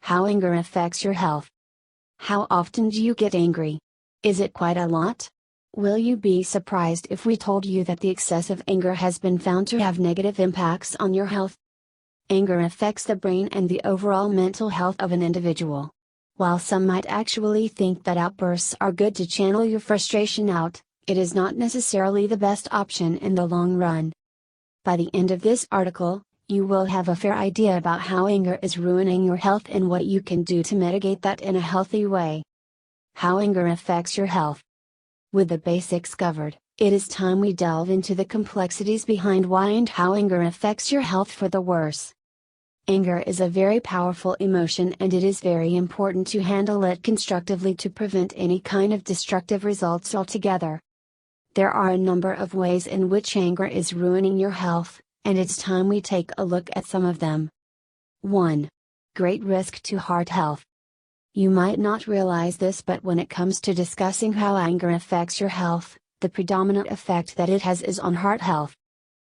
How anger affects your health. How often do you get angry? Is it quite a lot? Will you be surprised if we told you that the excessive anger has been found to have negative impacts on your health? Anger affects the brain and the overall mental health of an individual. While some might actually think that outbursts are good to channel your frustration out, it is not necessarily the best option in the long run. By the end of this article, you will have a fair idea about how anger is ruining your health and what you can do to mitigate that in a healthy way. How anger affects your health. With the basics covered, it is time we delve into the complexities behind why and how anger affects your health for the worse. Anger is a very powerful emotion, and it is very important to handle it constructively to prevent any kind of destructive results altogether. There are a number of ways in which anger is ruining your health, and it's time we take a look at some of them. 1. Great risk to heart health. You might not realize this, but when it comes to discussing how anger affects your health, the predominant effect that it has is on heart health.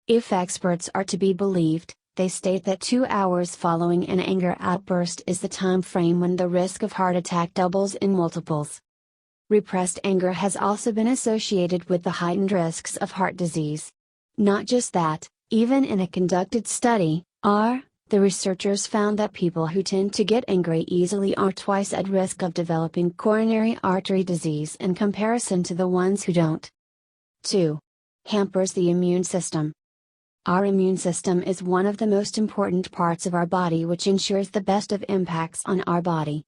If experts are to be believed, they state that 2 hours following an anger outburst is the time frame when the risk of heart attack doubles in multiples. Repressed anger has also been associated with the heightened risks of heart disease. Not just that, even in a conducted study, the researchers found that people who tend to get angry easily are twice at risk of developing coronary artery disease in comparison to the ones who don't. 2. Hampers the immune system. Our immune system is one of the most important parts of our body, which ensures the best of impacts on our body.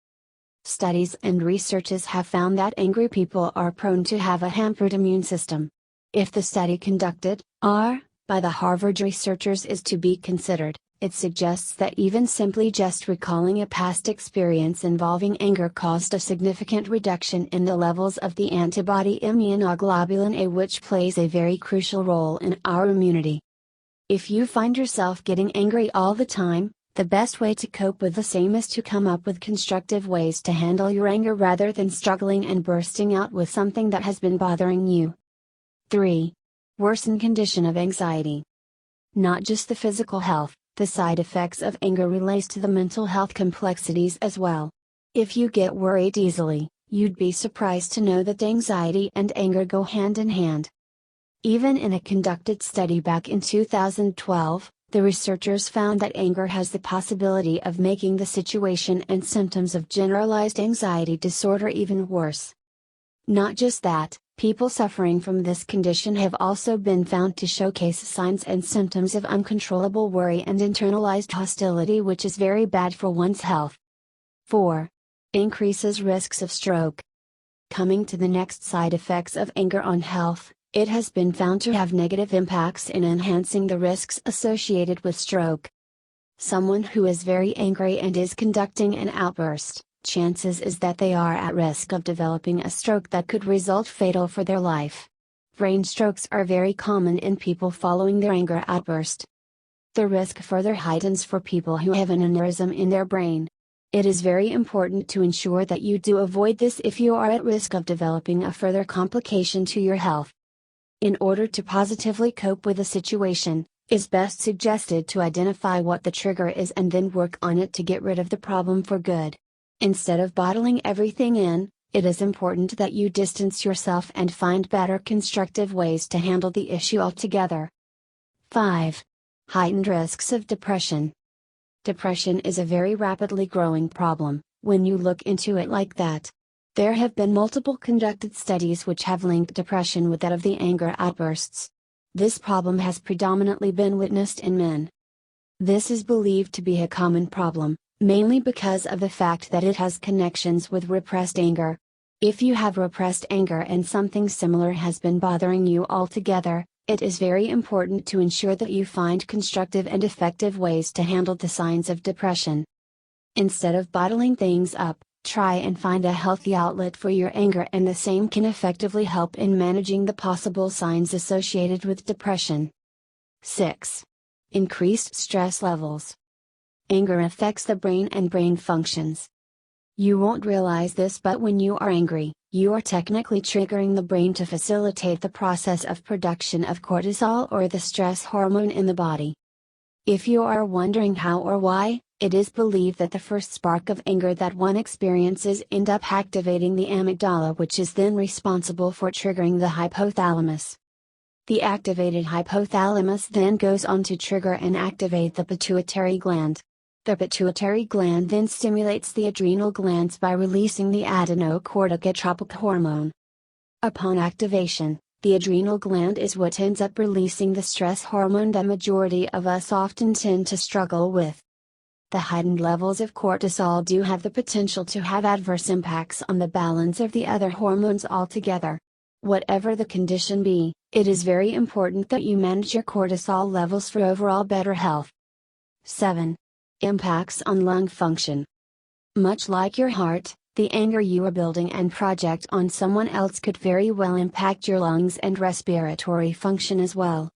Studies and researches have found that angry people are prone to have a hampered immune system. If the study conducted, by the Harvard researchers is to be considered, it suggests that even simply just recalling a past experience involving anger caused a significant reduction in the levels of the antibody immunoglobulin A, which plays a very crucial role in our immunity. If you find yourself getting angry all the time, the best way to cope with the same is to come up with constructive ways to handle your anger rather than struggling and bursting out with something that has been bothering you. 3. Worsen condition of anxiety. Not just the physical health, the side effects of anger relates to the mental health complexities as well. If you get worried easily, you'd be surprised to know that anxiety and anger go hand in hand. Even in a conducted study back in 2012, the researchers found that anger has the possibility of making the situation and symptoms of generalized anxiety disorder even worse. Not just that, people suffering from this condition have also been found to showcase signs and symptoms of uncontrollable worry and internalized hostility, which is very bad for one's health. 4. Increases risks of stroke. Coming to the next side effects of anger on health, it has been found to have negative impacts in enhancing the risks associated with stroke. Someone who is very angry and is conducting an outburst, chances is that they are at risk of developing a stroke that could result fatal for their life. Brain strokes are very common in people following their anger outburst. The risk further heightens for people who have an aneurysm in their brain. It is very important to ensure that you do avoid this if you are at risk of developing a further complication to your health. In order to positively cope with a situation, it's best suggested to identify what the trigger is and then work on it to get rid of the problem for good. Instead of bottling everything in, it is important that you distance yourself and find better constructive ways to handle the issue altogether. 5. Heightened risks of depression. Depression is a very rapidly growing problem, when you look into it like that. There have been multiple conducted studies which have linked depression with that of the anger outbursts. This problem has predominantly been witnessed in men. This is believed to be a common problem, mainly because of the fact that it has connections with repressed anger. If you have repressed anger and something similar has been bothering you altogether, it is very important to ensure that you find constructive and effective ways to handle the signs of depression. Instead of bottling things up, try and find a healthy outlet for your anger, and the same can effectively help in managing the possible signs associated with depression. 6. Increased stress levels. Anger affects the brain and brain functions. You won't realize this, but when you are angry, you are technically triggering the brain to facilitate the process of production of cortisol, or the stress hormone in the body. If you are wondering how or why, It is believed that the first spark of anger that one experiences ends up activating the amygdala, which is then responsible for triggering the hypothalamus. The activated hypothalamus then goes on to trigger and activate the pituitary gland. The pituitary gland then stimulates the adrenal glands by releasing the adrenocorticotropic hormone. Upon activation, the adrenal gland is what ends up releasing the stress hormone that majority of us often tend to struggle with. The heightened levels of cortisol do have the potential to have adverse impacts on the balance of the other hormones altogether. Whatever the condition be, it is very important that you manage your cortisol levels for overall better health. 7. Impacts on lung function. Much like your heart, the anger you are building and project on someone else could very well impact your lungs and respiratory function as well.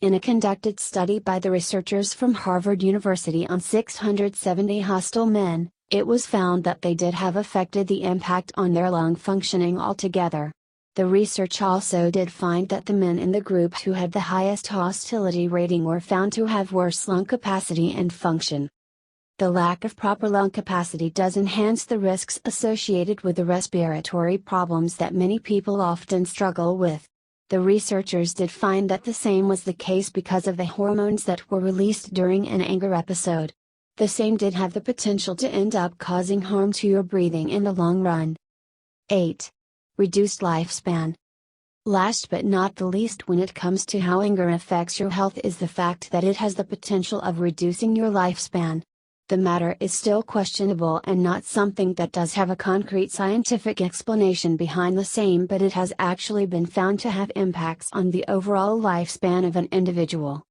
In a conducted study by the researchers from Harvard University on 670 hostile men, it was found that they did have affected the impact on their lung functioning altogether. The research also did find that the men in the group who had the highest hostility rating were found to have worse lung capacity and function. The lack of proper lung capacity does enhance the risks associated with the respiratory problems that many people often struggle with. The researchers did find that the same was the case because of the hormones that were released during an anger episode. The same did have the potential to end up causing harm to your breathing in the long run. 8. Reduced lifespan. Last but not the least, when it comes to how anger affects your health, is the fact that it has the potential of reducing your lifespan. The matter is still questionable and not something that does have a concrete scientific explanation behind the same, but it has actually been found to have impacts on the overall lifespan of an individual.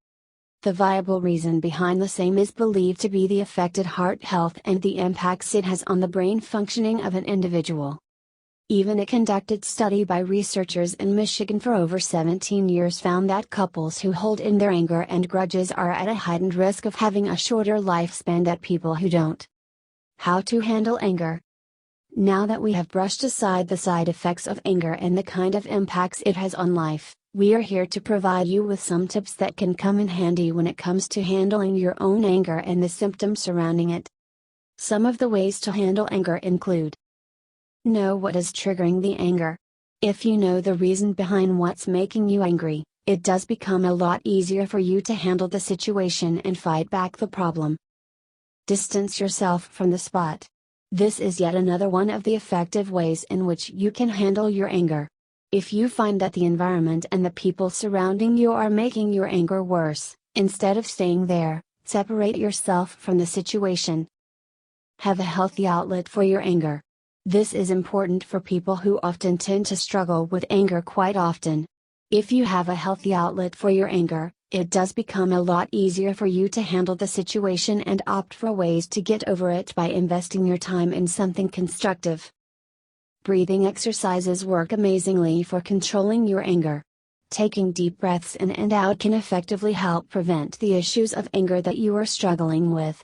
The viable reason behind the same is believed to be the affected heart health and the impacts it has on the brain functioning of an individual. Even a conducted study by researchers in Michigan for over 17 years found that couples who hold in their anger and grudges are at a heightened risk of having a shorter lifespan than people who don't. How to handle anger. Now that we have brushed aside the side effects of anger and the kind of impacts it has on life, we are here to provide you with some tips that can come in handy when it comes to handling your own anger and the symptoms surrounding it. Some of the ways to handle anger include: know what is triggering the anger. If you know the reason behind what's making you angry, it does become a lot easier for you to handle the situation and fight back the problem. Distance yourself from the spot. This is yet another one of the effective ways in which you can handle your anger. If you find that the environment and the people surrounding you are making your anger worse, instead of staying there, separate yourself from the situation. Have a healthy outlet for your anger. This is important for people who often tend to struggle with anger quite often. If you have a healthy outlet for your anger, it does become a lot easier for you to handle the situation and opt for ways to get over it by investing your time in something constructive. Breathing exercises work amazingly for controlling your anger. Taking deep breaths in and out can effectively help prevent the issues of anger that you are struggling with.